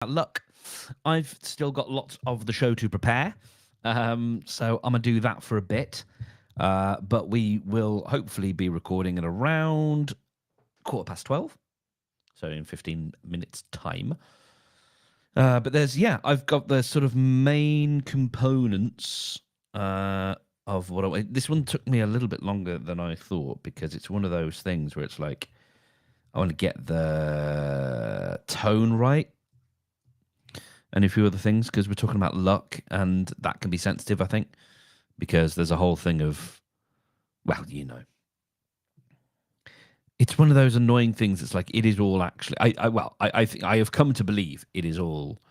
luck. I've still got lots of the show to prepare, so I'm gonna do that for a bit. But we will hopefully be recording at around 12:15, so in 15 minutes' time. But I've got the sort of main components of this one took me a little bit longer than I thought because it's one of those things where it's like I want to get the tone right and a few other things because we're talking about luck and that can be sensitive, I think, because there's a whole thing of, well, it's one of those annoying things. It's like it is all actually. I think I have come to believe it is all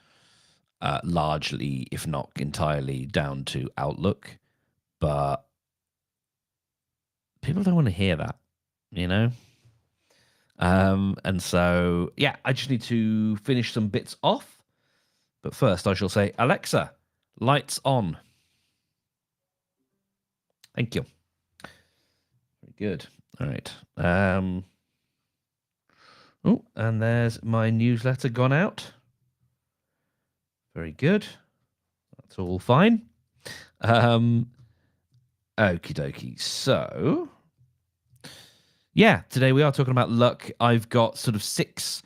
largely, if not entirely, down to Outlook, but people don't want to hear that, you know. And so I just need to finish some bits off. But first, I shall say, Alexa, lights on. Thank you. Very good. All right. Oh, and there's my newsletter gone out. Very good. That's all fine. Okie dokie. So, today we are talking about luck. I've got sort of six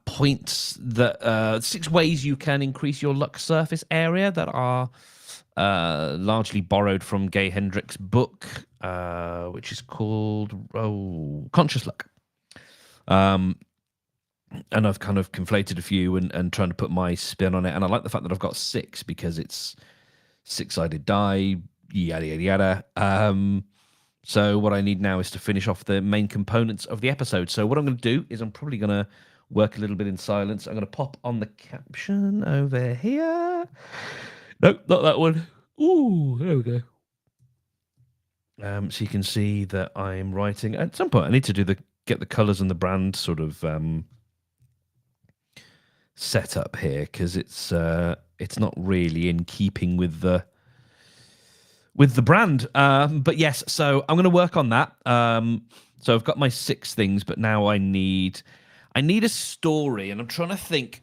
points that 6 ways you can increase your luck surface area that are largely borrowed from Gay Hendricks' book, which is called Conscious Luck. And I've kind of conflated a few and trying to put my spin on it. And I like the fact that I've got 6 because it's 6-sided die, yada, yada, yada. So what I need now is to finish off the main components of the episode. So what I'm going to do is I'm probably going to work a little bit in silence. I'm going to pop on the caption over here. No, not that one. Ooh, there we go. So you can see that I'm writing. At some point, I need to get the colours and the brand sort of set up here because it's not really in keeping with the brand. But yes, so I'm going to work on that. So I've got my 6 things, but now I need a story, and I'm trying to think,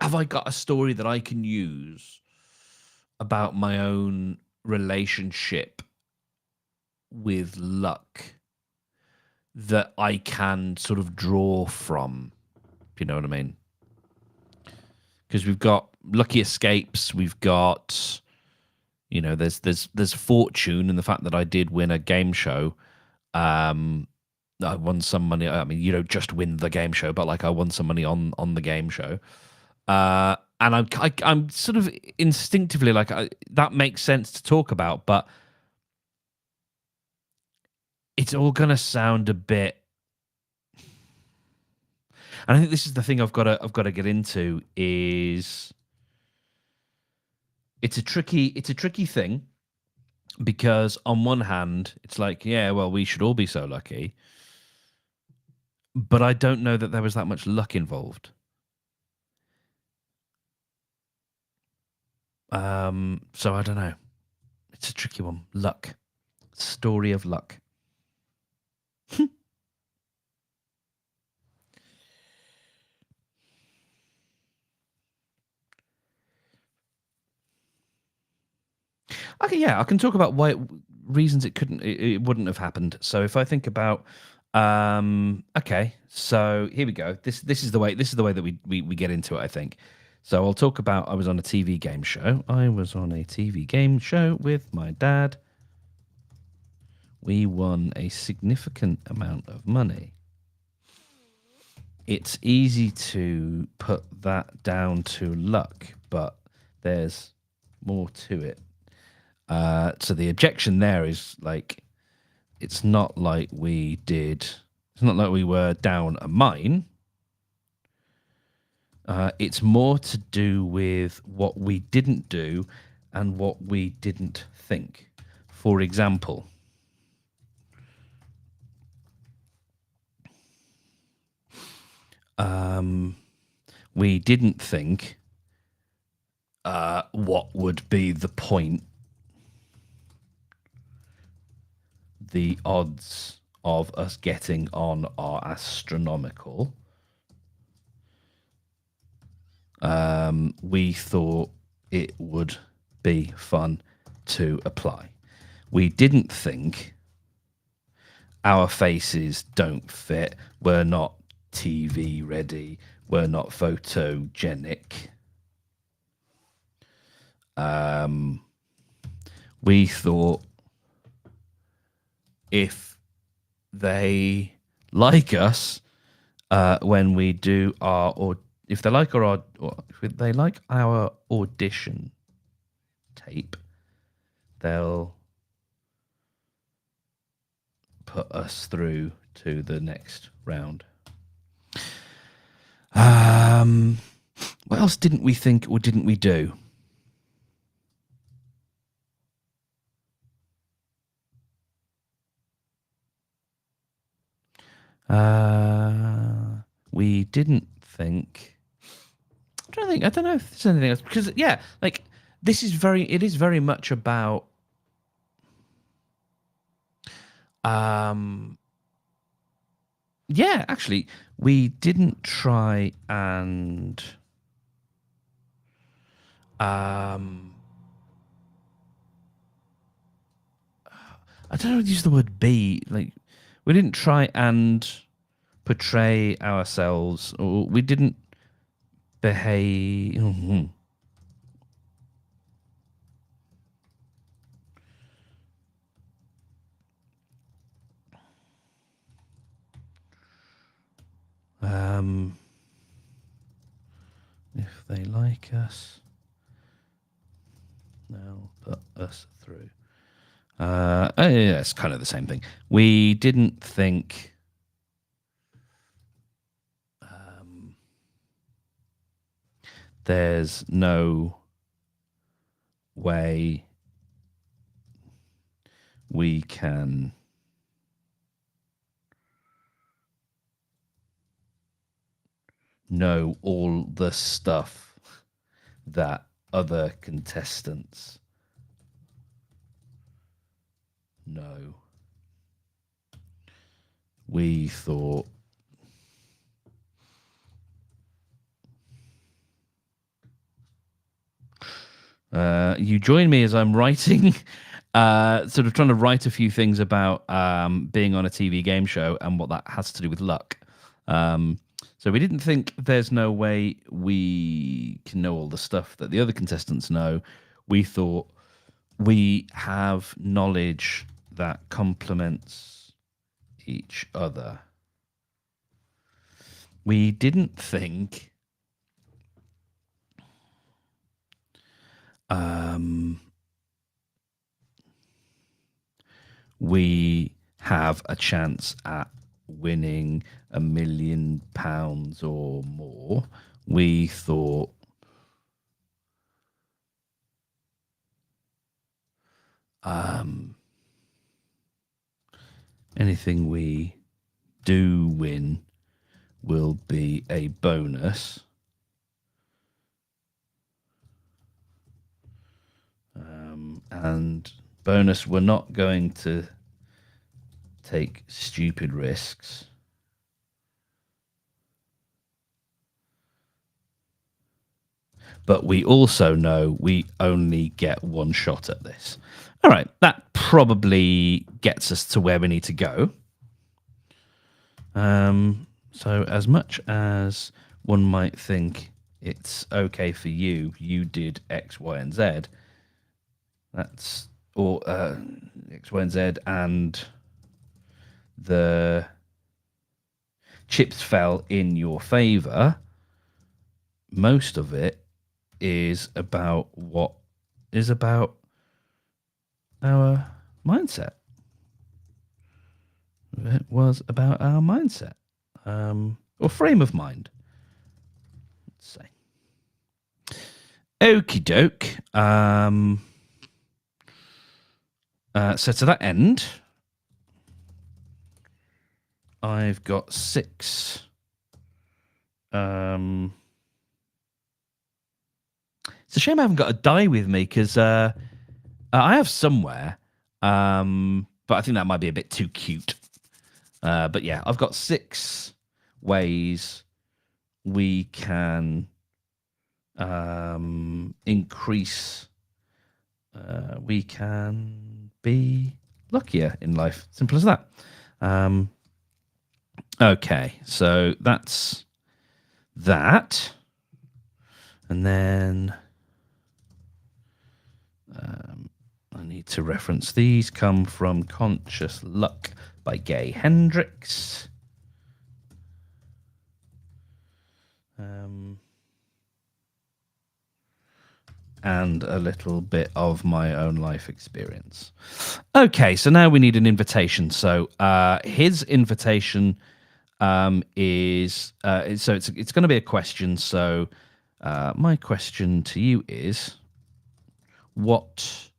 have I got a story that I can use about my own relationship with luck that I can sort of draw from, if you know what I mean? Because we've got lucky escapes, we've got... there's fortune in the fact that I did win a game show. I won some money. I mean, you don't just win the game show, but like I won some money on the game show. And I'm sort of instinctively like that makes sense to talk about, but it's all gonna sound a bit. And I think this is the thing I've got to get into is. It's a tricky thing because on one hand, it's like, yeah, well, we should all be so lucky. But I don't know that there was that much luck involved. So I don't know. It's a tricky one. Luck. Story of luck. Okay, yeah, I can talk about reasons it wouldn't have happened. So if I think about, okay, so here we go. This is the way that we get into it, I think. So I'll talk about I was on a TV game show. I was on a TV game show with my dad. We won a significant amount of money. It's easy to put that down to luck, but there's more to it. So the objection there is like, it's not like we were down a mine. It's more to do with what we didn't do and what we didn't think. For example, we didn't think what would be the point. The odds of us getting on are astronomical. we thought it would be fun to apply. We didn't think our faces don't fit. We're not TV ready. We're not photogenic. We thought if they like us when we do our, or if they like if they like our audition tape, they'll put us through to the next round. What else didn't we think or didn't we do? We didn't think. I don't know if there's anything else, because like it is very much about actually we didn't try and I don't know how to use the word be. Like, we didn't try and portray ourselves, or we didn't behave. If they like us, they'll put us through. Yeah, it's kind of the same thing. We didn't think there's no way we can know all the stuff that other contestants know. We thought you join me as I'm writing, sort of trying to write a few things about being on a TV game show and what that has to do with luck. So we didn't think there's no way we can know all the stuff that the other contestants know. We thought we have knowledge that complements each other. We didn't think we have a chance at winning £1 million or more. We thought anything we do win will be a bonus. And bonus, we're not going to take stupid risks. But we also know we only get one shot at this. All right, that probably gets us to where we need to go. So as much as one might think it's okay for you, you did X, Y, and Z. That's or X, Y, and Z, and the chips fell in your favor. Most of it is about what is about our mindset. It was about our mindset, or frame of mind, let's say. Okie doke. So to that end, I've got 6. It's a shame I haven't got a die with me, because I have somewhere, but I think that might be a bit too cute. But yeah, I've got 6 ways we can increase, we can be luckier in life. Simple as that. Okay, so that's that. And then I need to reference these. Come from Conscious Luck by Gay Hendricks. And a little bit of my own life experience. Okay, so now we need an invitation. So his invitation is so it's going to be a question. So my question to you is, what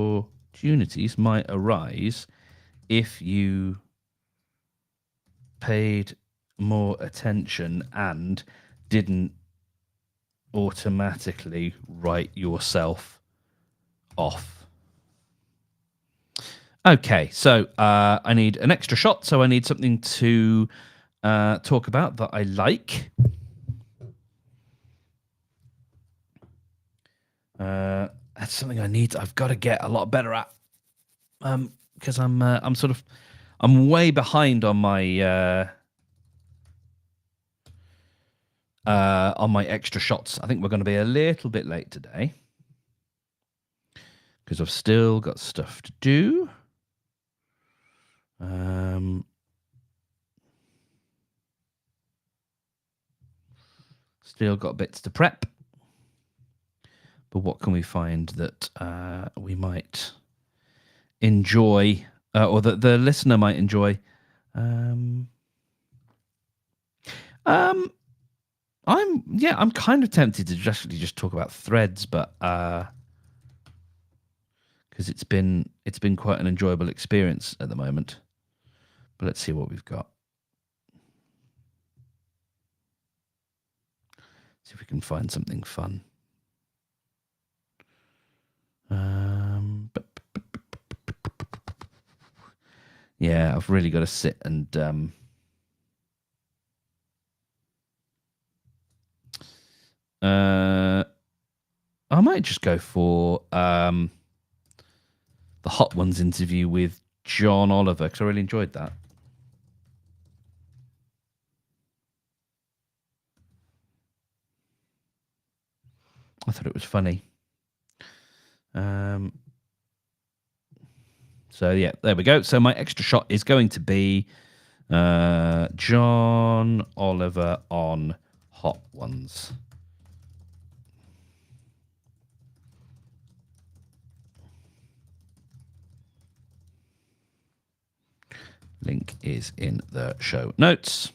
opportunities might arise if you paid more attention and didn't automatically write yourself off? Okay, so I need an extra shot, so I need something to talk about that I like. That's something I've got to get a lot better at, because I'm way behind on my extra shots. I think we're going to be a little bit late today because I've still got stuff to do. Still got bits to prep. But what can we find that we might enjoy, or that the listener might enjoy? I'm kind of tempted to just talk about Threads, but because it's been quite an enjoyable experience at the moment. But let's see what we've got. See if we can find something fun. Yeah, I've really got to sit and I might just go for the Hot Ones interview with John Oliver, because I really enjoyed that. I thought it was funny. So yeah, there we go. So my extra shot is going to be John Oliver on Hot Ones. Link is in the show notes.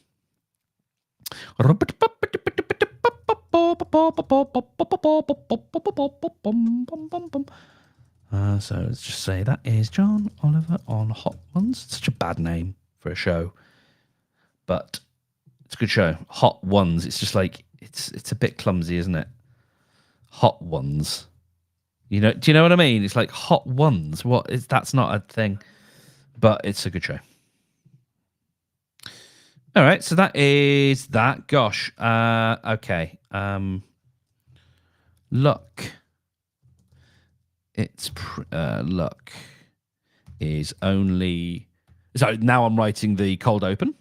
So let's just say that is John Oliver on Hot Ones. It's such a bad name for a show, but it's a good show. Hot Ones. It's just like it's a bit clumsy, isn't it? Hot Ones. Do you know what I mean? It's like Hot Ones. That's not a thing, but it's a good show. All right, so that is that. Gosh, okay. Luck. It's luck is only. So now I'm writing the cold open.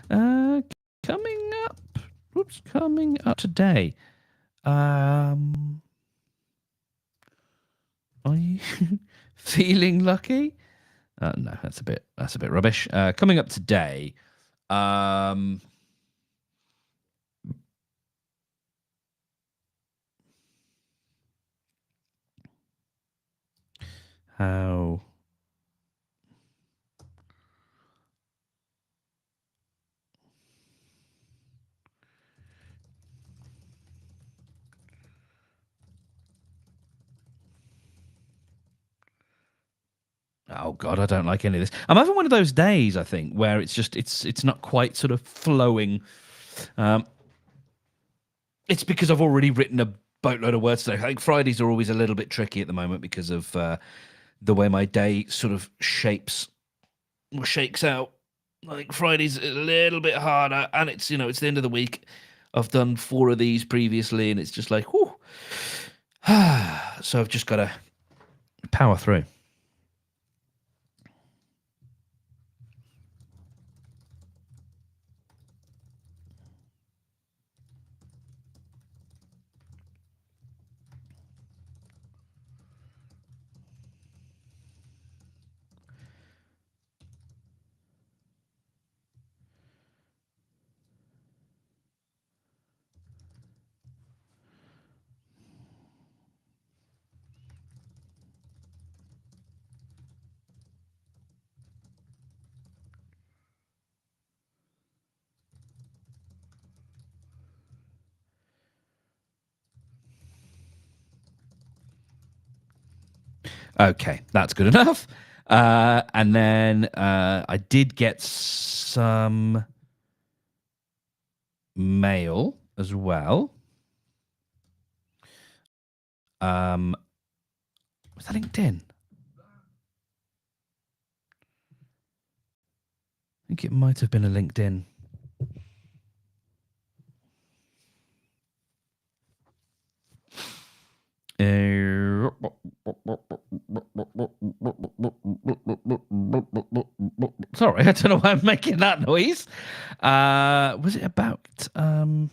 Coming up. Whoops, coming up today. Are you feeling lucky? No, that's a bit rubbish. Coming up today. How Oh God, I don't like any of this. I'm having one of those days, I think, where it's not quite sort of flowing. It's because I've already written a boatload of words today. I think Fridays are always a little bit tricky at the moment because of the way my day sort of shapes shakes out. I think Friday's a little bit harder, and it's it's the end of the week. I've done 4 of these previously, and it's just like, whew. So I've just got to power through. Okay, that's good enough. And then I did get some mail as well. Was that LinkedIn? I think it might have been a LinkedIn. Sorry, I don't know why I'm making that noise. Was it about was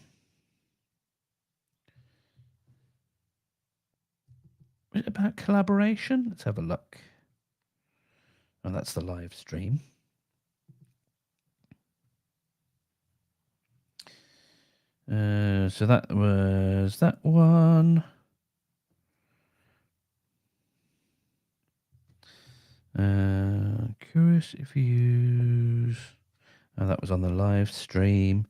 it about collaboration? Let's have a look. Oh, that's the live stream. So that was that one. Curious if you use. Oh, that was on the live stream.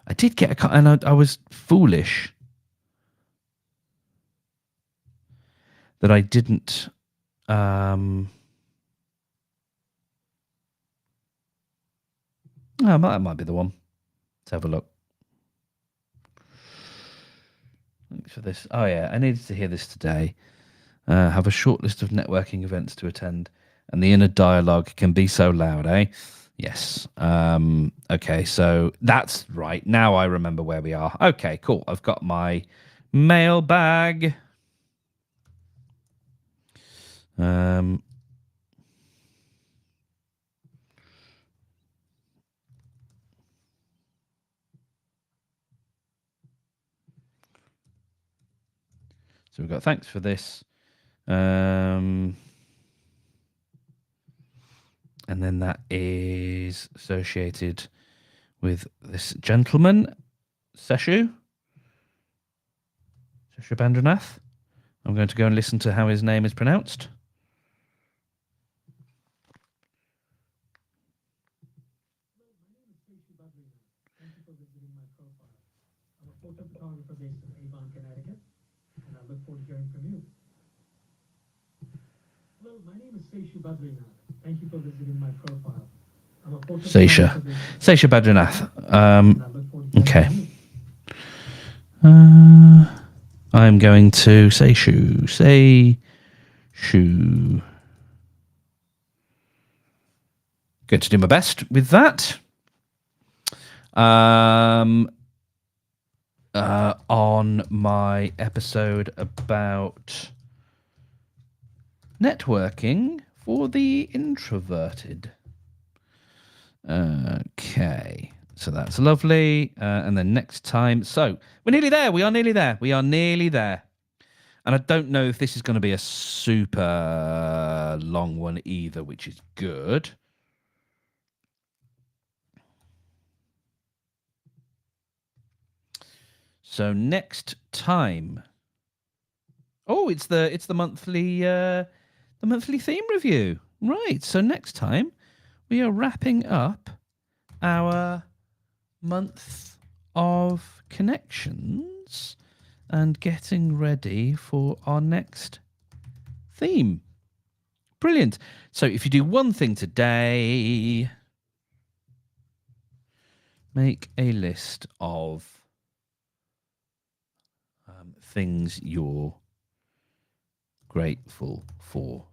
I did get a, and I was foolish that I didn't. Oh, that might be the one. Let's have a look. Thanks for this. Oh yeah, I needed to hear this today. Have a short list of networking events to attend, and the inner dialogue can be so loud, eh? Yes. Okay, so that's right. Now I remember where we are. Okay, cool. I've got my mailbag. So we've got thanks for this. And then that is associated with this gentleman, Seshu Bandranath. I'm going to go and listen to how his name is pronounced. Thank you for visiting my profile. I'm a photo photographer based in Avon, Connecticut, and I look forward to hearing from you. Hello, my name is Seshu Badrinath. Thank you for visiting my profile. I'm a photo Sesha Badrinath. Okay. I'm going to Seshu. Going to do my best with that. On my episode about networking for the introverted. Okay, so that's lovely. And then next time, so we're nearly there. We are nearly there. And I don't know if this is going to be a super long one either, which is good. So next time, it's the monthly theme review, right? So next time we are wrapping up our month of connections and getting ready for our next theme. Brilliant. So if you do one thing today, make a list of things you're grateful for.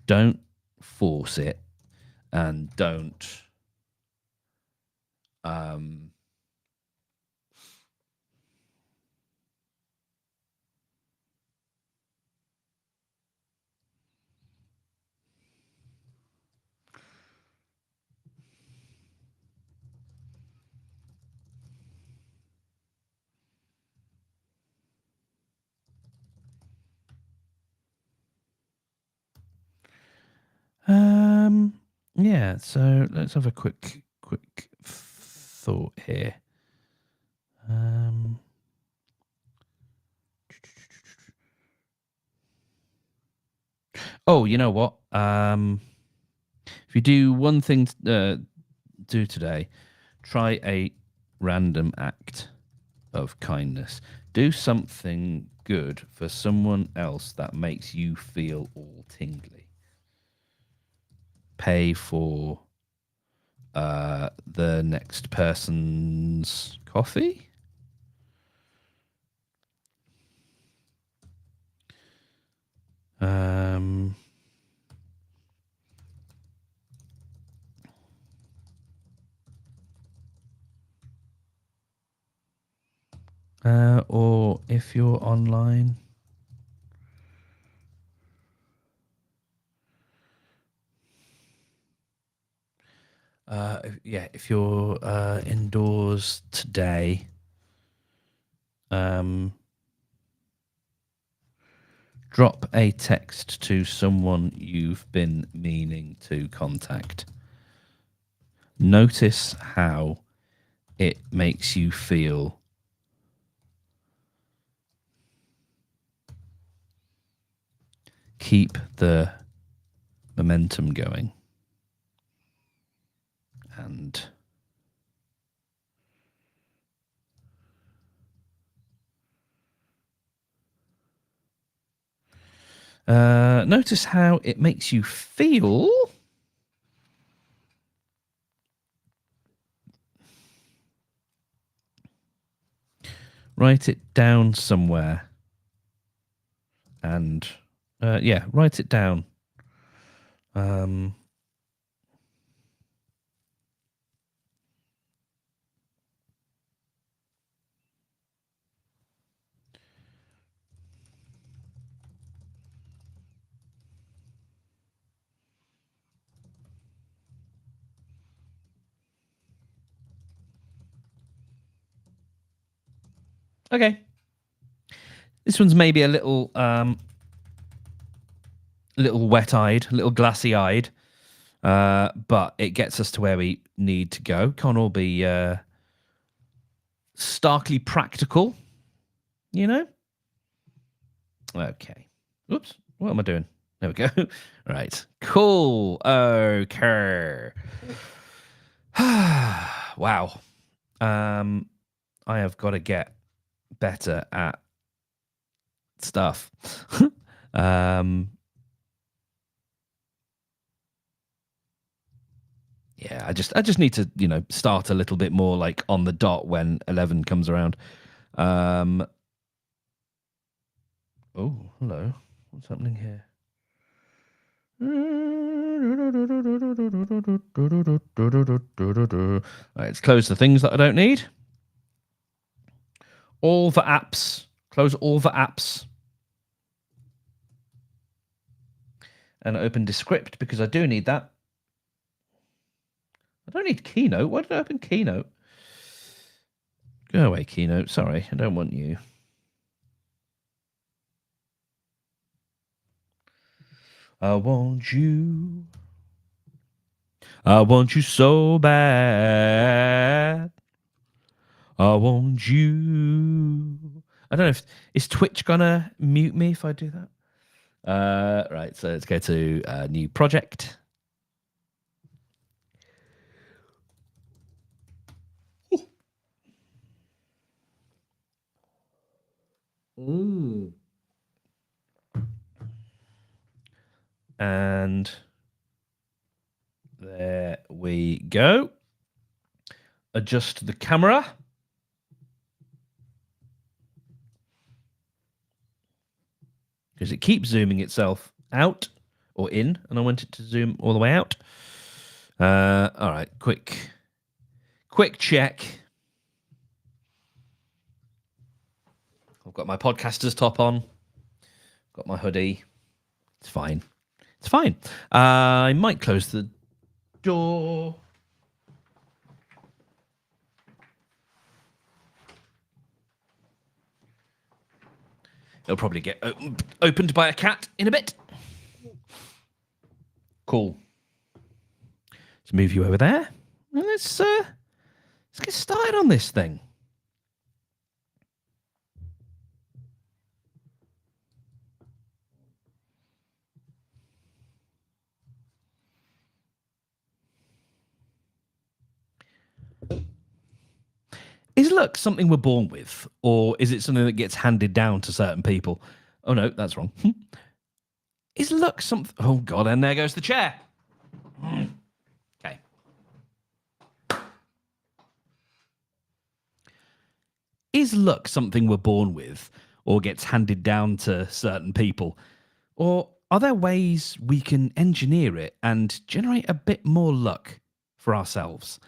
Don't force it, and don't yeah, so let's have a quick thought here. Oh, you know what? If you do one thing do today, try a random act of kindness. Do something good for someone else that makes you feel all tingly. Pay for the next person's coffee. Or if you're online, if you're indoors today, drop a text to someone you've been meaning to contact. Notice how it makes you feel. Keep the momentum going. And notice how it makes you feel. Write it down somewhere. And write it down. Okay. This one's maybe a little wet-eyed, a little glassy-eyed, but it gets us to where we need to go. Can't all be starkly practical, you know? Okay. Oops. What am I doing? There we go. Right. Cool. Okay. Wow. I have got to get better at stuff. Yeah, I just need to, start a little bit more like on the dot when 11 comes around. Oh, hello. What's happening here? Right, let's close the things that I don't need. All the apps. Close all the apps. And open Descript because I do need that. I don't need Keynote. Why did I open Keynote? Go away, Keynote. Sorry, I don't want you. I want you. I want you so bad. I want you. I don't know if is Twitch gonna mute me if I do that. Right, so let's go to new project. Ooh. And there we go. Adjust the camera. Because it keeps zooming itself out. or in, and I want it to zoom all the way out. All right, quick check. I've got my podcaster's top on. Got my hoodie. It's fine. It's fine. I might close the door. It'll probably get opened by a cat in a bit. Cool. Let's move you over there. And let's get started on this thing. Is luck something we're born with, or is it something that gets handed down to certain people? Oh no, that's wrong. Is luck something? Oh god, and there goes the chair. Okay. Is luck something we're born with, or gets handed down to certain people, or are there ways we can engineer it and generate a bit more luck for ourselves?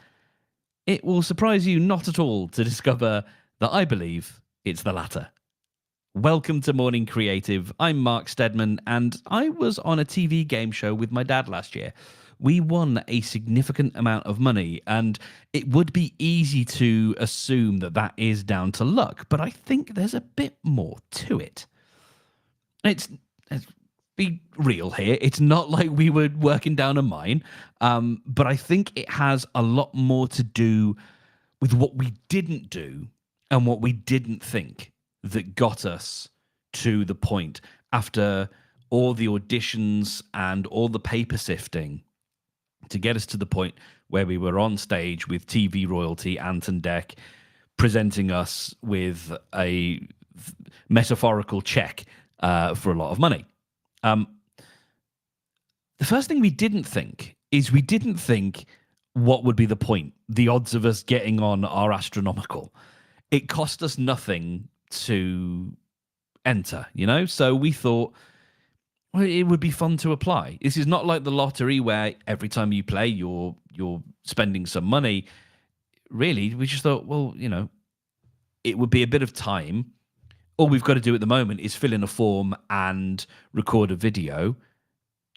It will surprise you not at all to discover that I believe it's the latter. Welcome to Morning Creative. I'm Mark Stedman, and I was on a TV game show with my dad last year. We won a significant amount of money, and it would be easy to assume that that is down to luck, but I think there's a bit more to it. Let's be real here. It's not like we were working down a mine, but I think it has a lot more to do with what we didn't do and what we didn't think that got us to the point after all the auditions and all the paper sifting to get us to the point where we were on stage with TV royalty, Ant and Dec, presenting us with a metaphorical check for a lot of money. The first thing we didn't think is we didn't think what would be the point. The odds of us getting on are astronomical. It cost us nothing to enter, you know? So we thought, well, it would be fun to apply. This is not like the lottery where every time you play, you're spending some money. Really, we just thought, well, you know, it would be a bit of time. All we've got to do at the moment is fill in a form and record a video.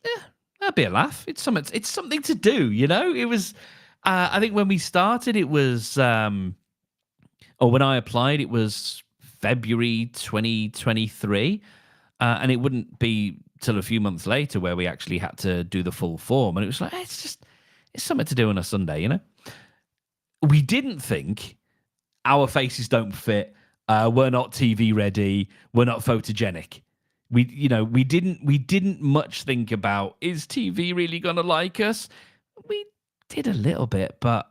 Yeah, that'd be a laugh. It's something to do, you know? It was, I think when we started, it was, or when I applied, it was February 2023. And it wouldn't be till a few months later where we actually had to do the full form. And it was like, it's something to do on a Sunday, you know? We didn't think our faces don't fit. We're not TV ready. We're not photogenic. We didn't much think about, is TV really going to like us? We did a little bit, but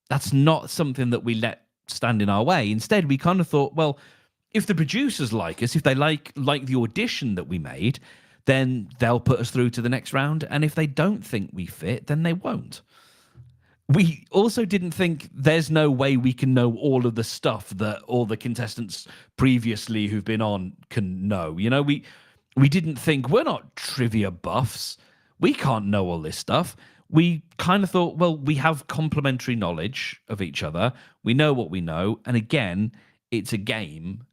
that's not something that we let stand in our way. Instead, we kind of thought, well, if the producers like us, if they like the audition that we made, then they'll put us through to the next round. And if they don't think we fit, then they won't. We also didn't think there's no way we can know all of the stuff that all the contestants previously who've been on can know. You know, we didn't think, we're not trivia buffs. We can't know all this stuff. We kind of thought, well, we have complementary knowledge of each other. We know what we know. And again, it's a game.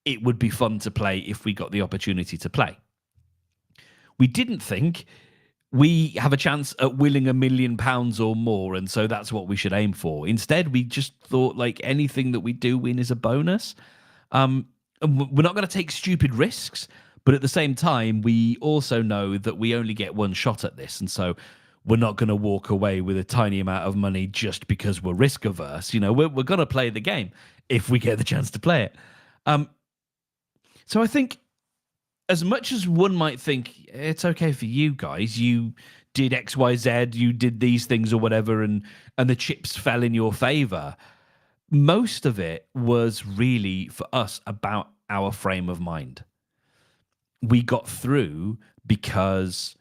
It would be fun to play if we got the opportunity to play. We didn't think we have a chance at winning £1 million or more, and so that's what we should aim for. Instead, we just thought like anything that we do win is a bonus. And we're not going to take stupid risks, but at the same time, we also know that we only get one shot at this, and so we're not going to walk away with a tiny amount of money just because we're risk averse. You know, we're going to play the game if we get the chance to play it. So I think, as much as one might think it's okay for you guys, you did X, Y, Z, you did these things or whatever, and the chips fell in your favor. Most of it was really for us about our frame of mind. We got through because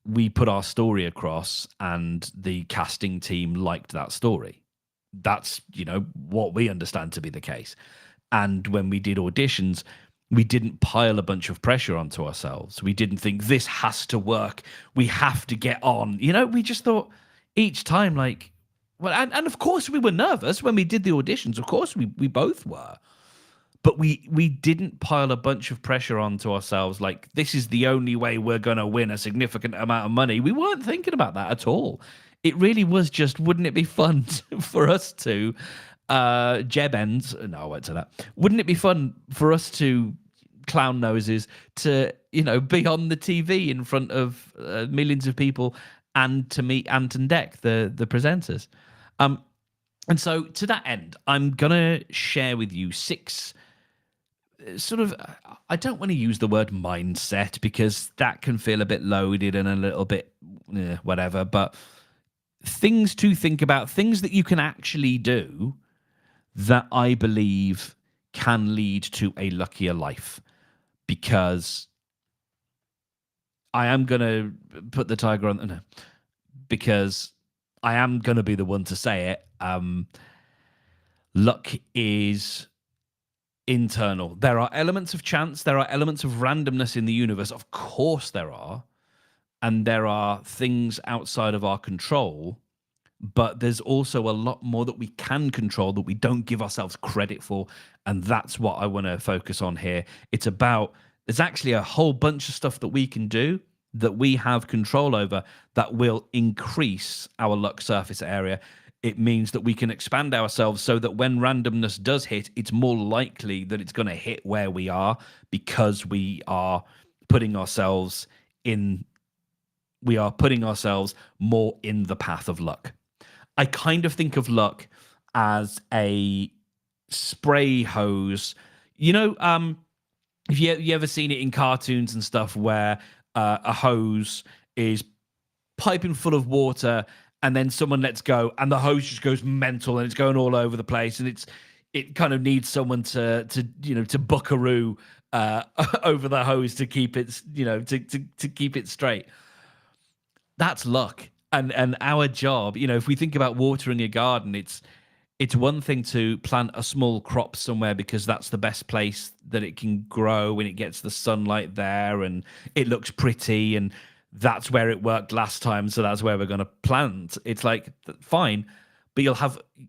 we put our story across and the casting team liked that story. That's, you know, what we understand to be the case. And when we did auditions, We didn't pile a bunch of pressure onto ourselves. We didn't think this has to work. We have to get on. We just thought each time, like, well, and of course we were nervous when we did the auditions. Of course we both were. But we didn't pile a bunch of pressure onto ourselves like this is the only way we're going to win a significant amount of money. We weren't thinking about that at all. It really was just, wouldn't it be fun for us to Jeb ends? No, I won't say that. Wouldn't it be fun for us to clown noses to be on the TV in front of millions of people and to meet Anton Deck, the presenters? And so to that end, I'm gonna share with you 6 sort of, I don't want to use the word mindset because that can feel a bit loaded and a little bit whatever, but things to think about, things that you can actually do that I believe can lead to a luckier life. Because I am going to put the tiger on, no, because I am going to be the one to say it. Luck is internal. There are elements of chance. There are elements of randomness in the universe. Of course there are. And there are things outside of our control. But there's also a lot more that we can control that we don't give ourselves credit for. And that's what I want to focus on here. It's about, there's actually a whole bunch of stuff that we can do that we have control over that will increase our luck surface area. It means that we can expand ourselves so that when randomness does hit, it's more likely that it's going to hit where we are because we are putting ourselves more in the path of luck. I kind of think of luck as a spray hose. If you ever seen it in cartoons and stuff where a hose is piping full of water and then someone lets go and the hose just goes mental and it's going all over the place and it kind of needs someone to buckaroo over the hose to keep it to keep it straight. That's luck. And our job, if we think about watering a garden, it's one thing to plant a small crop somewhere because that's the best place that it can grow when it gets the sunlight there and it looks pretty and that's where it worked last time, so that's where we're going to plant. It's like, fine, but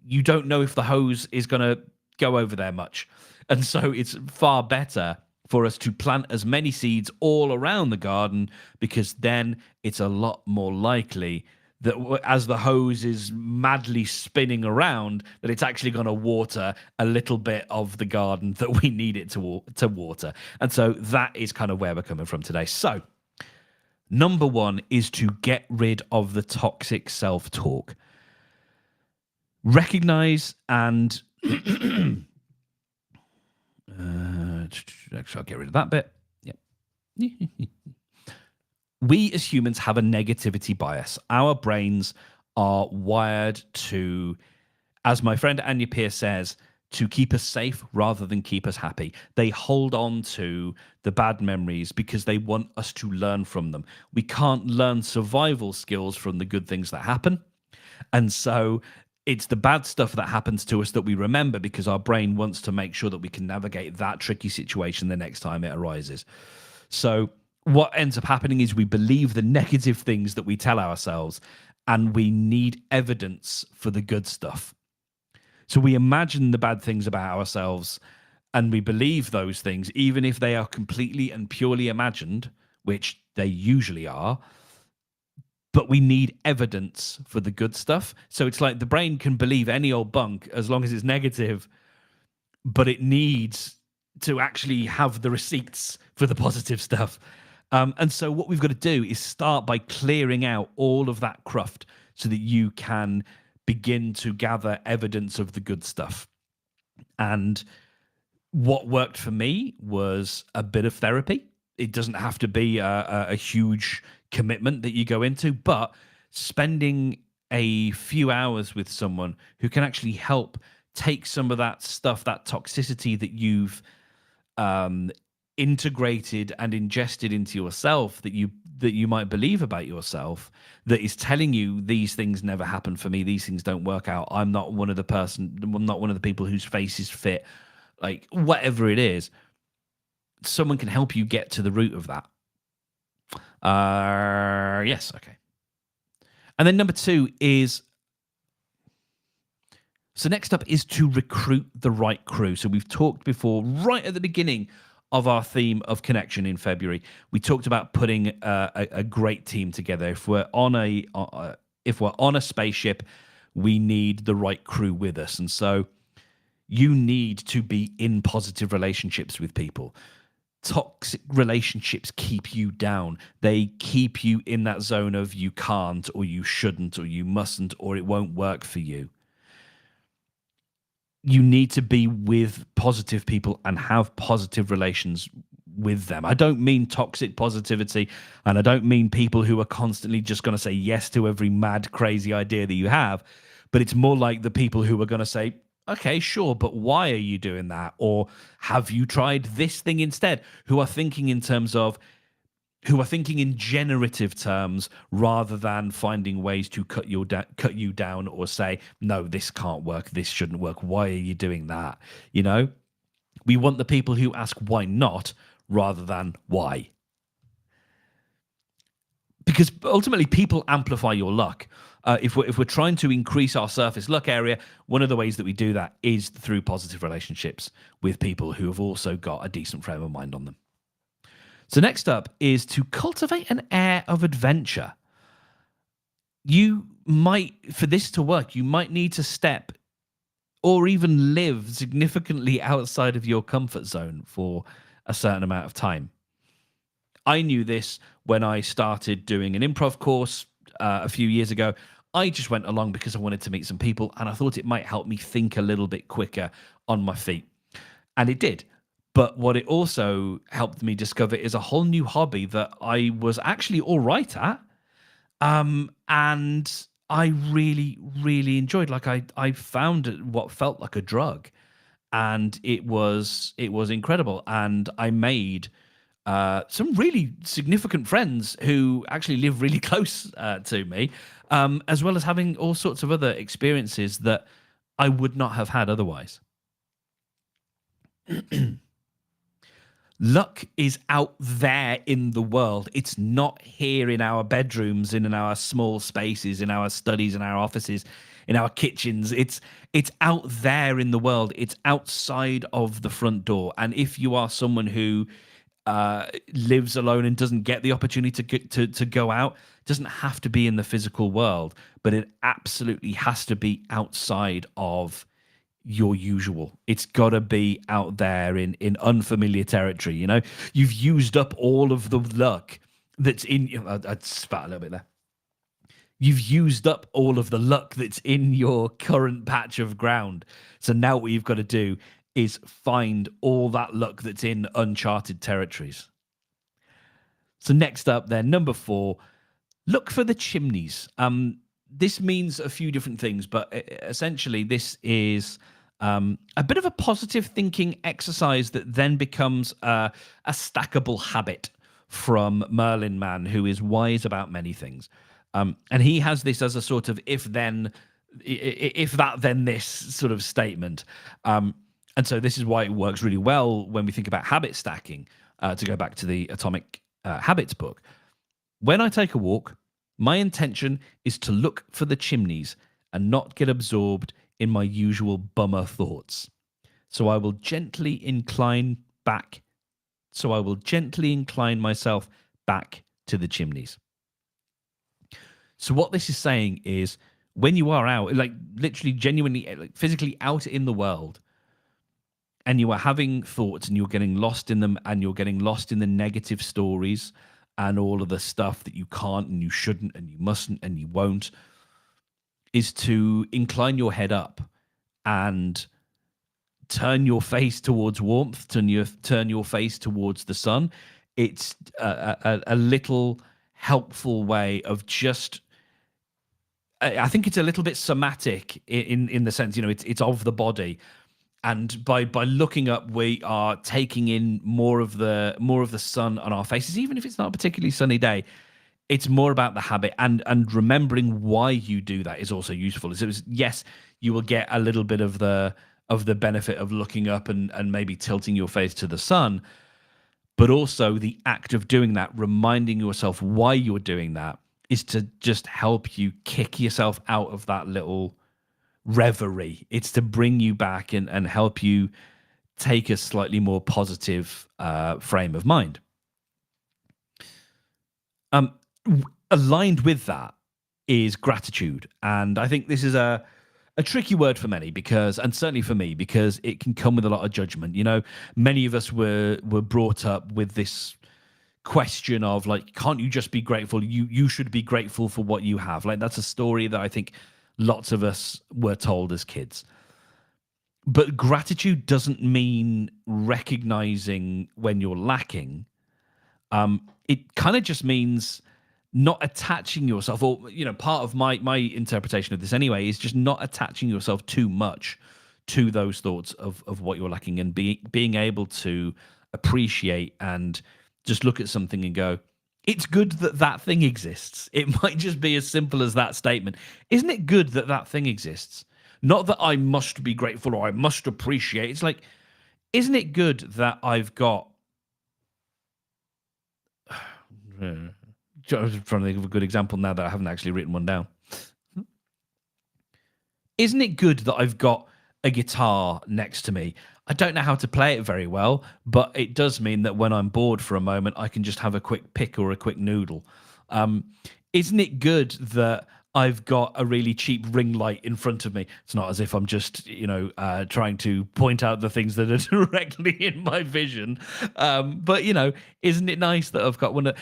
you don't know if the hose is going to go over there much. And so it's far better for us to plant as many seeds all around the garden because then it's a lot more likely that as the hose is madly spinning around, that it's actually going to water a little bit of the garden that we need it to water. And so that is kind of where we're coming from today. So number 1 is to get rid of the toxic self-talk. Recognize and I'll get rid of that bit. Yeah. We as humans have a negativity bias. Our brains are wired to, as my friend Anya Pierce says, to keep us safe rather than keep us happy. They hold on to the bad memories because they want us to learn from them. We can't learn survival skills from the good things that happen. And so it's the bad stuff that happens to us that we remember because our brain wants to make sure that we can navigate that tricky situation the next time it arises. So what ends up happening is we believe the negative things that we tell ourselves and we need evidence for the good stuff. So we imagine the bad things about ourselves and we believe those things, even if they are completely and purely imagined, which they usually are. But we need evidence for the good stuff. So it's like the brain can believe any old bunk as long as it's negative, but it needs to actually have the receipts for the positive stuff. And so what we've got to do is start by clearing out all of that cruft so that you can begin to gather evidence of the good stuff. And what worked for me was a bit of therapy. It doesn't have to be a huge commitment that you go into, but spending a few hours with someone who can actually help take some of that stuff, that toxicity that you've integrated and ingested into yourself that you might believe about yourself, that is telling you these things never happen for me, these things don't work out, I'm not one of the people whose face is fit, like whatever it is. someone can help you get to the root of that. Yes, okay. And then number 2 is, so next up is to recruit the right crew. So we've talked before, right at the beginning of our theme of connection in February, we talked about putting a great team together. If we're on a spaceship, we need the right crew with us. And so you need to be in positive relationships with people. Toxic relationships keep you down. They keep you in that zone of you can't, or you shouldn't, or you mustn't, or it won't work for you. You need to be with positive people and have positive relations with them. I don't mean toxic positivity, and I don't mean people who are constantly just going to say yes to every mad, crazy idea that you have, but it's more like the people who are going to say, okay, sure, but why are you doing that? Or have you tried this thing instead? Who are thinking in generative terms rather than finding ways to cut you down or say, no, this can't work, this shouldn't work. Why are you doing that? You know, we want the people who ask why not rather than why. Because ultimately, people amplify your luck. If we're trying to increase our surface luck area, one of the ways that we do that is through positive relationships with people who have also got a decent frame of mind on them. So next up is to cultivate an air of adventure. You might, for this to work, you might need to step or even live significantly outside of your comfort zone for a certain amount of time. I knew this when I started doing an improv course a few years ago. I just went along because I wanted to meet some people, and I thought it might help me think a little bit quicker on my feet. And it did. But what it also helped me discover is a whole new hobby that I was actually all right at. And I really, really enjoyed. Like I found what felt like a drug, and it was incredible. And I made some really significant friends who actually live really close to me, as well as having all sorts of other experiences that I would not have had otherwise. Luck is out there in the world. It's not here in our bedrooms, in our small spaces, in our studies, in our offices, in our kitchens. It's out there in the world. It's outside of the front door. And if you are someone who lives alone and doesn't get the opportunity to go out, it doesn't have to be in the physical world, but it absolutely has to be outside of your usual. It's got to be out there in unfamiliar territory. You know, you've used up all of the luck that's in. I spat a little bit there. You've used up all of the luck that's in your current patch of ground. So now what you've got to do is find all that luck that's in uncharted territories. So next up then, number 4, look for the chimneys. This means a few different things, but essentially this is a bit of a positive thinking exercise that then becomes a stackable habit from Merlin Man, who is wise about many things. And he has this as a sort of if that, then this sort of statement. And so this is why it works really well when we think about habit stacking, to go back to the Atomic Habits book. When I take a walk, my intention is to look for the chimneys and not get absorbed in my usual bummer thoughts. So I will gently incline myself back to the chimneys. So what this is saying is when you are out, like literally genuinely, like physically out in the world, and you are having thoughts and you're getting lost in them, and you're getting lost in the negative stories and all of the stuff that you can't and you shouldn't and you mustn't and you won't, is to incline your head up and turn your face towards warmth, turn your face towards the sun. It's a little helpful way of just, I think it's a little bit somatic in the sense, you know, it's of the body. And by looking up, we are taking in more of the sun on our faces, even if it's not a particularly sunny day. It's more about the habit, and remembering why you do that is also useful. So yes, you will get a little bit of the benefit of looking up and maybe tilting your face to the sun, But also the act of doing that, reminding yourself why you're doing that, is to just help you kick yourself out of that little reverie. It's to bring you back and help you take a slightly more positive frame of mind. Aligned with that is gratitude. And I think this is a tricky word for many because, and certainly for me, because it can come with a lot of judgment. You know, many of us were brought up with this question of like, can't you just be grateful? You should be grateful for what you have. Like that's a story that I think lots of us were told as kids. But gratitude doesn't mean recognizing when you're lacking. It kind of just means not attaching yourself, or you know, part of my interpretation of this anyway is just not attaching yourself too much to those thoughts of what you're lacking, and being able to appreciate and just look at something and go, it's good that that thing exists. It might just be as simple as that statement. Isn't it good that that thing exists? Not that I must be grateful or I must appreciate. It's like, isn't it good that I've got I'm trying to think of a good example now that I haven't actually written one down. Isn't it good that I've got a guitar next to me? I don't know how to play it very well, but it does mean that when I'm bored for a moment, I can just have a quick pick or a quick noodle. Isn't it good that I've got a really cheap ring light in front of me? It's not as if I'm just, trying to point out the things that are directly in my vision. But, isn't it nice that I've got one?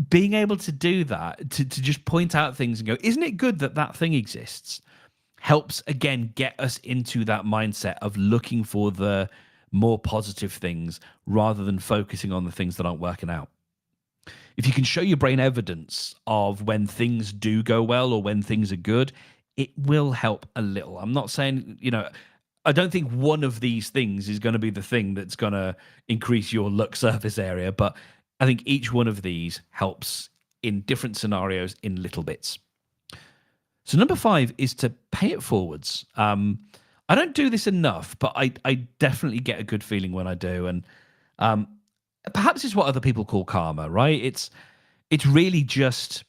Being able to do that, to just point out things and go, isn't it good that that thing exists? Helps, again, get us into that mindset of looking for the more positive things rather than focusing on the things that aren't working out. If you can show your brain evidence of when things do go well or when things are good, it will help a little. I'm not saying, I don't think one of these things is going to be the thing that's going to increase your luck surface area, but I think each one of these helps in different scenarios in little bits. So number 5 is to pay it forwards. I don't do this enough, but I definitely get a good feeling when I do. And perhaps it's what other people call karma, right? It's really just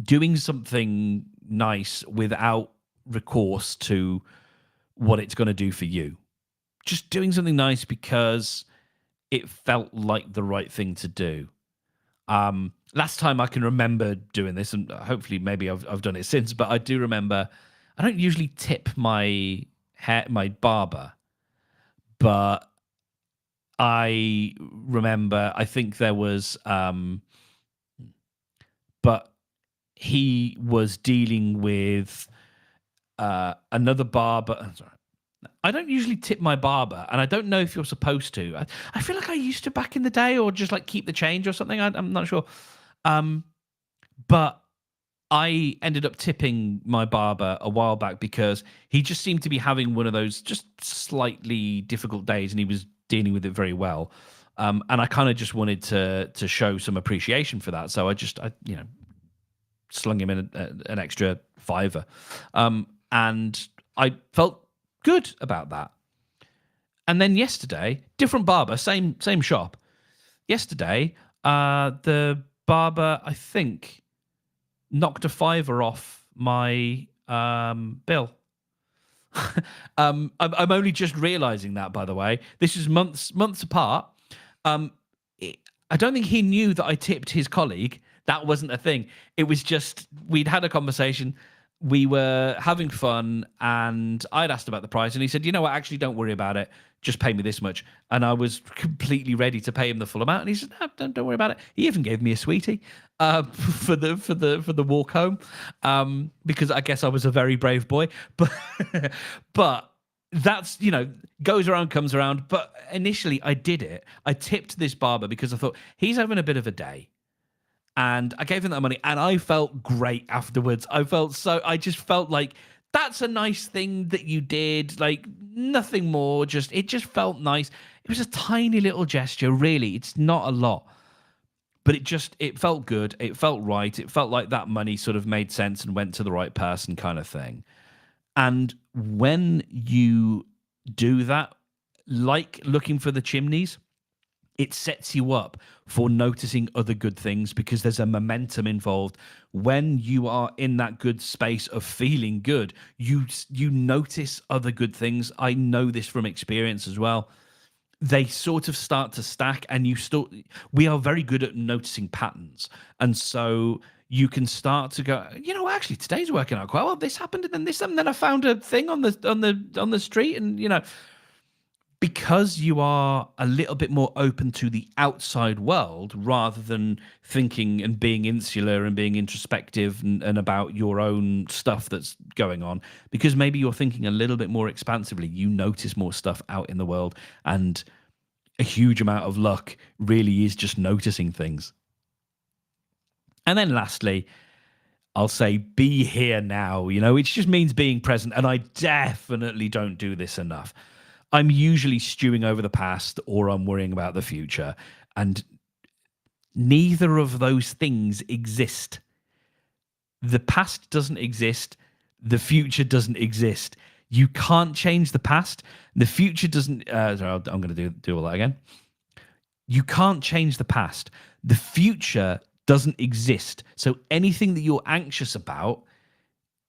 doing something nice without recourse to what it's going to do for you. Just doing something nice because it felt like the right thing to do. Last time I can remember doing this, and hopefully maybe I've done it since, but I do remember I don't usually tip my barber, but I remember I think there was but he was dealing with another barber. Sorry. I don't usually tip my barber, and I don't know if you're supposed to. I feel like I used to back in the day, or just like keep the change or something. I'm not sure. But I ended up tipping my barber a while back because he just seemed to be having one of those just slightly difficult days, and he was dealing with it very well. And I kind of just wanted to show some appreciation for that, so I slung him in an extra $5, and I felt good about that. And then yesterday, different barber, same shop. Yesterday, the barber, I think, knocked a $5 off my bill. I'm only just realizing that, by the way. This is months apart. I don't think he knew that I tipped his colleague. That wasn't a thing. It was just, we'd had a conversation. We were having fun, and I'd asked about the price, and he said, you know what, actually, don't worry about it. Just pay me this much. And I was completely ready to pay him the full amount. And he said, no, don't worry about it. He even gave me a sweetie for the walk home, because I guess I was a very brave boy. But that's, goes around, comes around. But initially I did it. I tipped this barber because I thought he's having a bit of a day. And I gave him that money, and I felt great afterwards. I just felt like that's a nice thing that you did. Like nothing more. It just felt nice. It was a tiny little gesture, really. It's not a lot, but it felt good. It felt right. It felt like that money sort of made sense and went to the right person, kind of thing. And when you do that, like looking for the chimneys, it sets you up for noticing other good things because there's a momentum involved. When you are in that good space of feeling good, you notice other good things. I know this from experience as well. They sort of start to stack, and we are very good at noticing patterns. And so you can start to go, actually today's working out quite well. This happened, and then this, and then I found a thing on the street, and because you are a little bit more open to the outside world rather than thinking and being insular and being introspective and about your own stuff that's going on, because maybe you're thinking a little bit more expansively, you notice more stuff out in the world, and a huge amount of luck really is just noticing things. And then lastly, I'll say be here now, which just means being present. And I definitely don't do this enough. I'm usually stewing over the past or I'm worrying about the future. And neither of those things exist. The past doesn't exist. The future doesn't exist. You can't change the past. The future doesn't. I'm going to do all that again. You can't change the past. The future doesn't exist. So anything that you're anxious about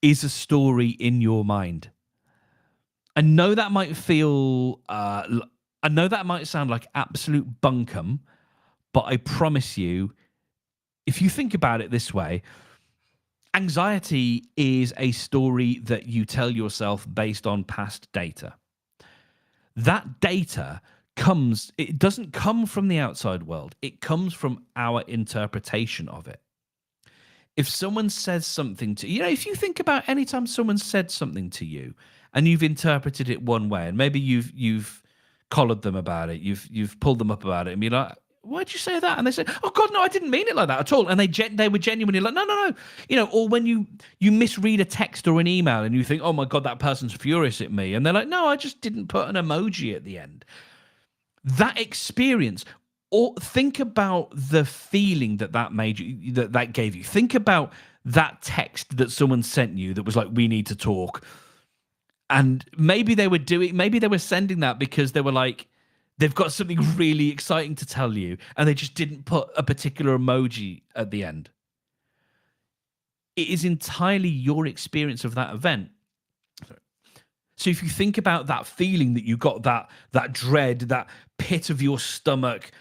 is a story in your mind. I know that might feel, I know that might sound like absolute bunkum, but I promise you, if you think about it this way, anxiety is a story that you tell yourself based on past data. That data it doesn't come from the outside world. It comes from our interpretation of it. If someone says something to you, if you think about any time someone said something to you and you've interpreted it one way, and maybe you've collared them about it, you've pulled them up about it, and be like, "Why'd you say that?" And they say, "Oh God, no, I didn't mean it like that at all." And they were genuinely like, "No." Or when you misread a text or an email and you think, "Oh my God, that person's furious at me," and they're like, "No, I just didn't put an emoji at the end." That experience, or think about the feeling that made you, that gave you. Think about that text that someone sent you that was like, "We need to talk." And maybe they were sending that because they were like, they've got something really exciting to tell you, and they just didn't put a particular emoji at the end. It is entirely your experience of that event. So if you think about that feeling that you got, that dread, that pit of your stomach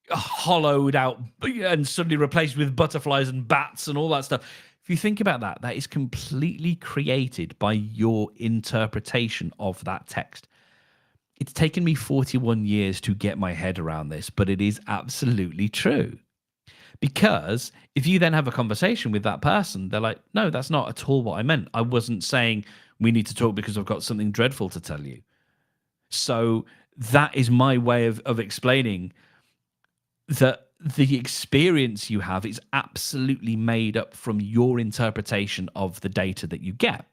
hollowed out and suddenly replaced with butterflies and bats and all that stuff. If you think about that, that is completely created by your interpretation of that text. It's taken me 41 years to get my head around this, but it is absolutely true. Because if you then have a conversation with that person, they're like, "No, that's not at all what I meant. I wasn't saying we need to talk because I've got something dreadful to tell you." So that is my way of explaining that the experience you have is absolutely made up from your interpretation of the data that you get.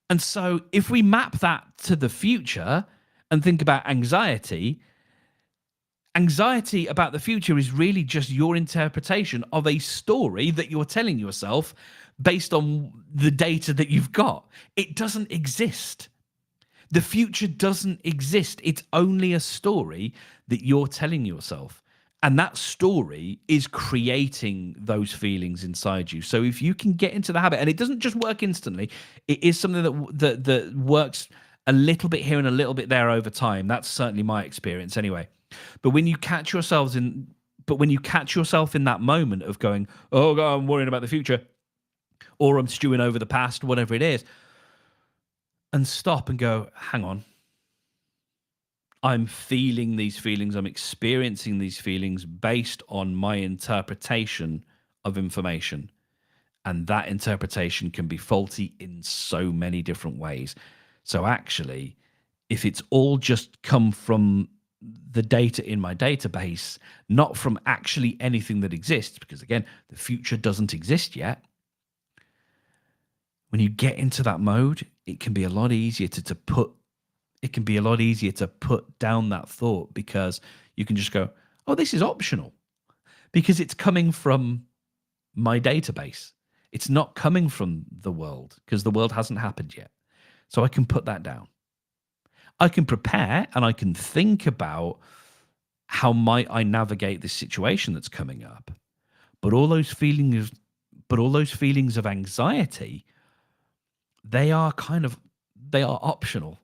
And so if we map that to the future and think about anxiety about the future is really just your interpretation of a story that you're telling yourself based on the data that you've got. It doesn't exist. The future doesn't exist. It's only a story that you're telling yourself. And that story is creating those feelings inside you. So if you can get into the habit, and it doesn't just work instantly, it is something that works a little bit here and a little bit there over time. That's certainly my experience anyway. But when you catch yourself in that moment of going, "Oh God, I'm worrying about the future," or "I'm stewing over the past," whatever it is, and stop and go, "Hang on. I'm feeling these feelings. I'm experiencing these feelings based on my interpretation of information." And that interpretation can be faulty in so many different ways. So actually, if it's all just come from the data in my database, not from actually anything that exists, because again, the future doesn't exist yet. When you get into that mode, it can be a lot easier to put down that thought, because you can just go, "Oh, this is optional," because it's coming from my database. It's not coming from the world, because the world hasn't happened yet. So I can put that down. I can prepare and I can think about how might I navigate this situation that's coming up? But all those feelings, of anxiety, they are optional.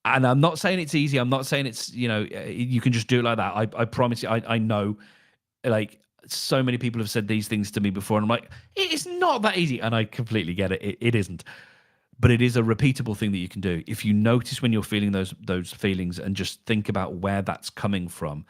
And I'm not saying it's easy. I'm not saying it's, you can just do it like that. I promise you, I know, like, so many people have said these things to me before, and I'm like, it's not that easy. And I completely get it. It isn't. But it is a repeatable thing that you can do. If you notice when you're feeling those feelings and just think about where that's coming from,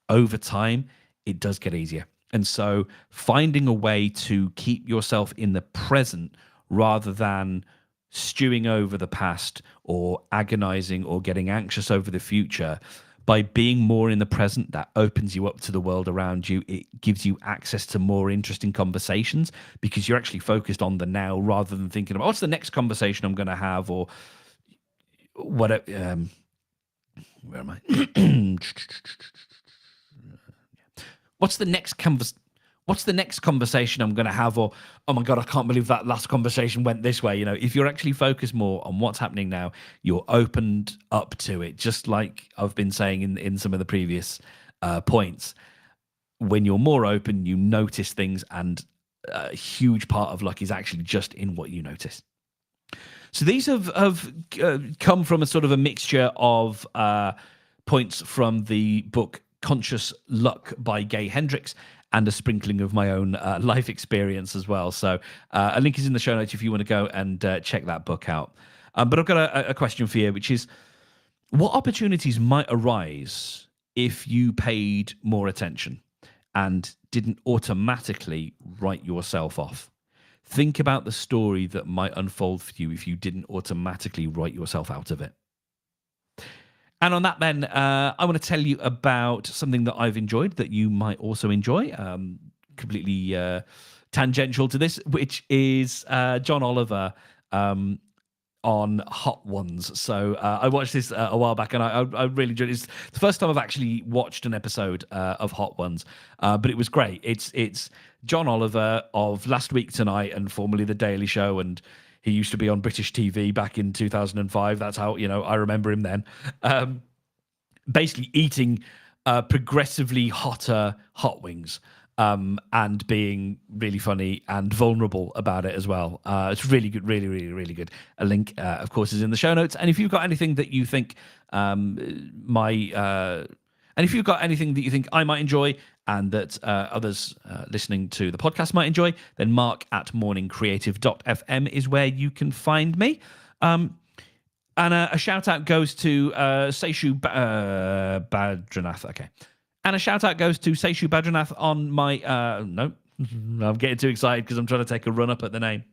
over time, it does get easier. And so finding a way to keep yourself in the present rather than stewing over the past or agonizing or getting anxious over the future, by being more in the present, that opens you up to the world around you. It gives you access to more interesting conversations because you're actually focused on the now rather than thinking about what's the next conversation I'm going to have or whatever. Where am I? What's the next conversation I'm going to have? Or, oh my God, I can't believe that last conversation went this way. If you're actually focused more on what's happening now, you're opened up to it. Just like I've been saying in some of the previous points, when you're more open, you notice things, and a huge part of luck is actually just in what you notice. So these have come from a sort of a mixture of points from the book Conscious Luck by Gay Hendricks, and a sprinkling of my own life experience as well. So a link is in the show notes if you want to go and check that book out. But I've got a question for you, which is, what opportunities might arise if you paid more attention and didn't automatically write yourself off? Think about the story that might unfold for you if you didn't automatically write yourself out of it. And on that, then, I want to tell you about something that I've enjoyed that you might also enjoy, completely tangential to this, which is John Oliver on Hot Ones. So I watched this a while back, and I really enjoyed it. It's the first time I've actually watched an episode of Hot Ones, but it was great. It's John Oliver of Last Week Tonight and formerly The Daily Show, and he used to be on British TV back in 2005. That's how, I remember him then. Basically eating progressively hotter hot wings and being really funny and vulnerable about it as well. It's really good, really, really, really good. A link, of course, is in the show notes. And if you've got anything that you think if you've got anything that you think I might enjoy and that others listening to the podcast might enjoy, then mark@morningcreative.fm is where you can find me. And a shout out goes to Seishu Badranath. Okay. And a shout out goes to Seishu Badranath on my... no, I'm getting too excited because I'm trying to take a run up at the name.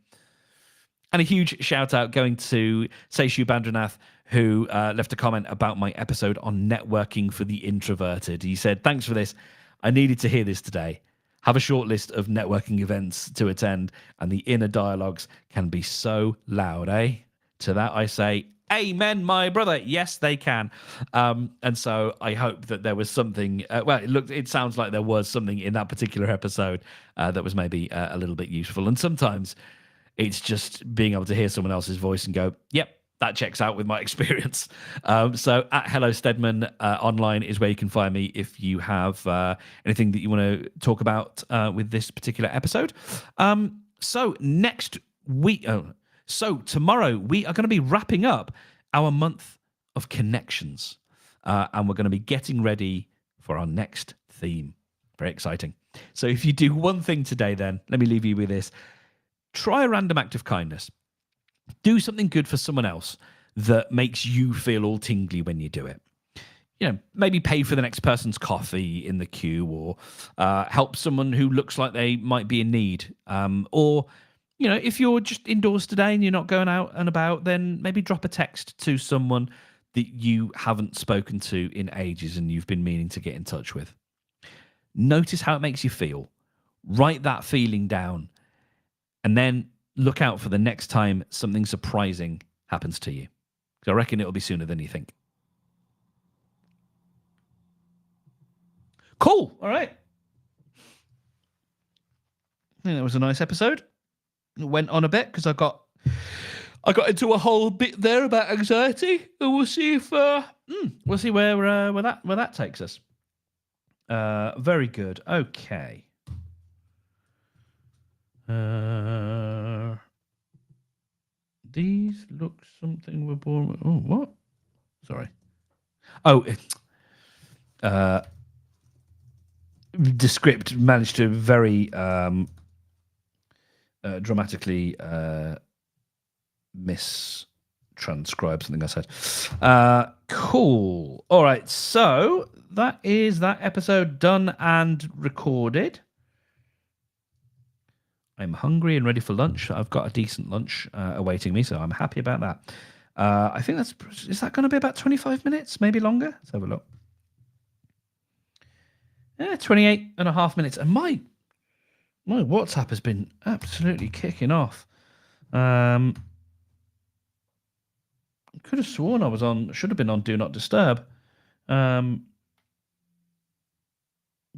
And a huge shout out going to Seishu Badranath, who left a comment about my episode on networking for the introverted. He said, "Thanks for this. I needed to hear this today. Have a short list of networking events to attend, and the inner dialogues can be so loud, eh?" To that I say, amen, my brother. Yes, they can. And so I hope that there was something. It sounds like there was something in that particular episode that was maybe a little bit useful. And sometimes it's just being able to hear someone else's voice and go, yep, that checks out with my experience. So at Hello Stedman online is where you can find me if you have anything that you want to talk about with this particular episode. So next week, so tomorrow we are going to be wrapping up our month of connections, and we're going to be getting ready for our next theme. Very exciting. So if you do one thing today, then let me leave you with this. Try a random act of kindness. Do something good for someone else that makes you feel all tingly when you do it. Maybe pay for the next person's coffee in the queue, or help someone who looks like they might be in need. Or, if you're just indoors today and you're not going out and about, then maybe drop a text to someone that you haven't spoken to in ages and you've been meaning to get in touch with. Notice how it makes you feel. Write that feeling down. And then look out for the next time something surprising happens to you. Because I reckon it'll be sooner than you think. Cool. All right. I think that was a nice episode. It went on a bit because I got into a whole bit there about anxiety. And we'll see if we'll see where that takes us. Very good. Okay. These look something we're born with. Oh, what? Sorry. Oh, the script managed to very dramatically mistranscribe something I said. Cool. All right. So that is that episode done and recorded. I'm hungry and ready for lunch. I've got a decent lunch awaiting me, so I'm happy about that. I think is that going to be about 25 minutes, maybe longer? Let's have a look. 28 and a half minutes. And my WhatsApp has been absolutely kicking off. Could have sworn I was should have been on Do Not Disturb.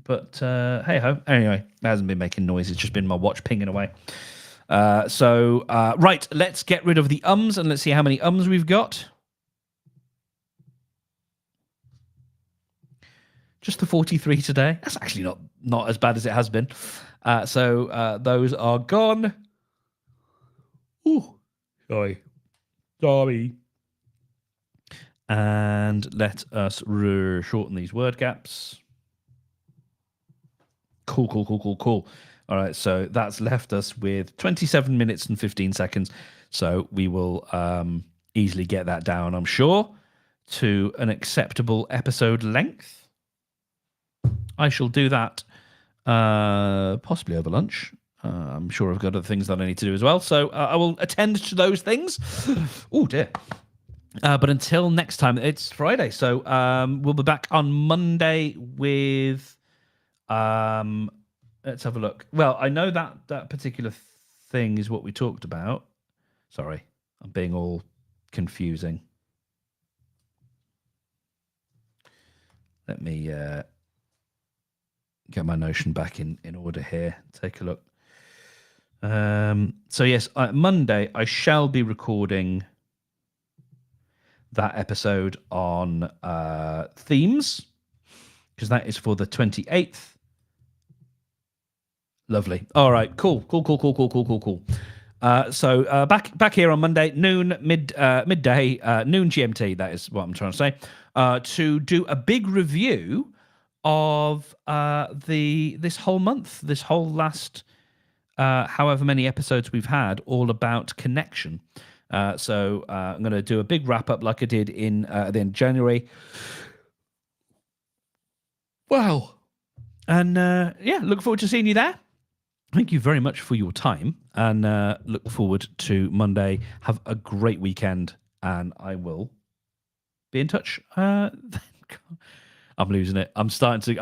But hey ho. Anyway, it hasn't been making noise. It's just been my watch pinging away. Right, let's get rid of the ums and let's see how many ums we've got. Just the 43 today. That's actually not as bad as it has been. Those are gone. Ooh, sorry. And let us shorten these word gaps. Cool. All right, so that's left us with 27 minutes and 15 seconds. So we will easily get that down, I'm sure, to an acceptable episode length. I shall do that possibly over lunch. I'm sure I've got other things that I need to do as well. So I will attend to those things. Oh, dear. But until next time, it's Friday. So we'll be back on Monday with... let's have a look. Well, I know that particular thing is what we talked about. Sorry, I'm being all confusing. Let me get my Notion back in order here. Take a look. So yes, Monday I shall be recording that episode on themes, because that is for the 28th. Lovely. All right. Cool. So back here on Monday, midday, noon GMT. That is what I'm trying to say. To do a big review of this whole month, this whole last however many episodes we've had, all about connection. So I'm going to do a big wrap up like I did in the end of January. Wow. And look forward to seeing you there. Thank you very much for your time, and look forward to Monday. Have a great weekend, and I will be in touch. I'm losing it. I'm starting to